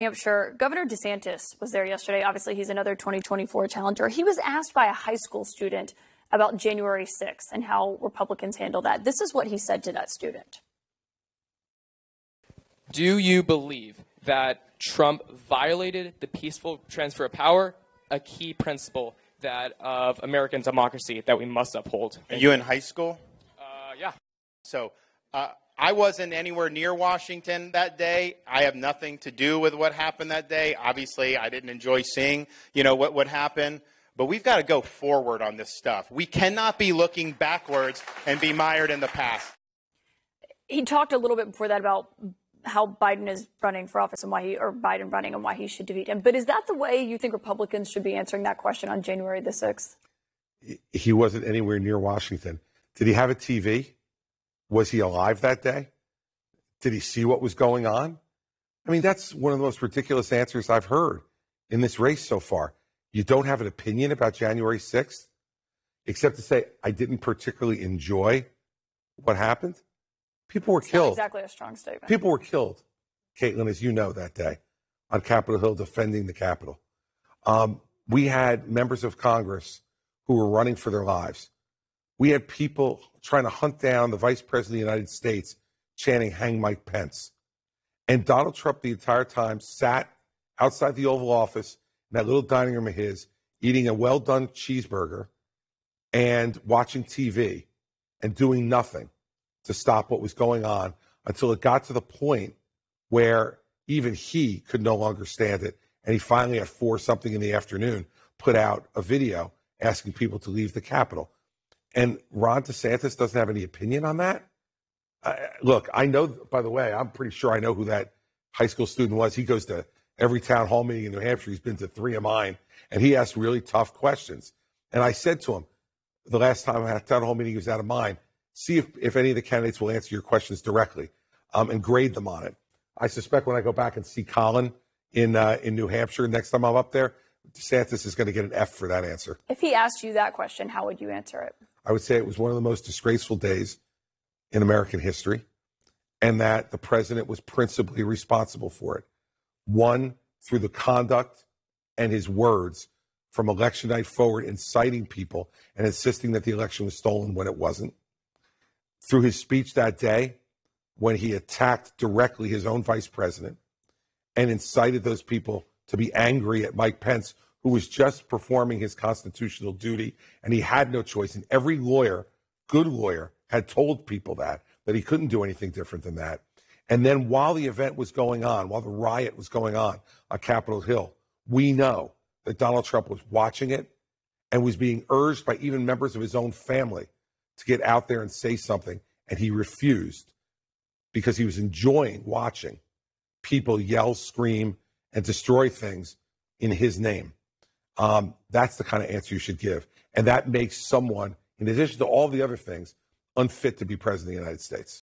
Hampshire, Governor DeSantis was there yesterday. Obviously, he's another 2024 challenger. He was asked by a high school student about January 6th and how Republicans handle that. This is what he said to that student. Do you believe that Trump violated the peaceful transfer of power, a key principle that of American democracy that we must uphold? Are you in high school? Yeah. So I wasn't anywhere near Washington that day. I have nothing to do with what happened that day. Obviously, I didn't enjoy seeing, what happened. But we've got to go forward on this stuff. We cannot be looking backwards and be mired in the past. He talked a little bit before that about how Biden is running for office and Biden running and why he should defeat him. But is that the way you think Republicans should be answering that question on January the 6th? He wasn't anywhere near Washington. Did he have a TV? Was he alive that day? Did he see what was going on? I mean, that's one of the most ridiculous answers I've heard in this race so far. You don't have an opinion about January 6th, except to say, I didn't particularly enjoy what happened. People were killed. Not exactly a strong statement. People were killed, Caitlin, as you know, that day on Capitol Hill defending the Capitol. We had members of Congress who were running for their lives. We had people trying to hunt down the Vice President of the United States chanting, "Hang Mike Pence." And Donald Trump the entire time sat outside the Oval Office in that little dining room of his, eating a well-done cheeseburger and watching TV and doing nothing to stop what was going on until it got to the point where even he could no longer stand it. And he finally, at 4-something in the afternoon, put out a video asking people to leave the Capitol. And Ron DeSantis doesn't have any opinion on that? Look, I know, by the way, I'm pretty sure I know who that high school student was. He goes to every town hall meeting in New Hampshire. He's been to 3 of mine, and he asked really tough questions. And I said to him, the last time I had a town hall meeting, he was out of mine, see if any of the candidates will answer your questions directly and grade them on it. I suspect when I go back and see Colin in New Hampshire next time I'm up there, DeSantis is going to get an F for that answer. If he asked you that question, how would you answer it? I would say it was one of the most disgraceful days in American history, and that the president was principally responsible for it. One, through the conduct and his words from election night forward, inciting people and insisting that the election was stolen when it wasn't. Through his speech that day, when he attacked directly his own vice president and incited those people to be angry at Mike Pence, who was just performing his constitutional duty, and he had no choice. And every lawyer, good lawyer, had told people that he couldn't do anything different than that. And then while the event was going on, while the riot was going on Capitol Hill, we know that Donald Trump was watching it and was being urged by even members of his own family to get out there and say something. And he refused because he was enjoying watching people yell, scream, and destroy things in his name. That's the kind of answer you should give. And that makes someone, in addition to all the other things, unfit to be president of the United States.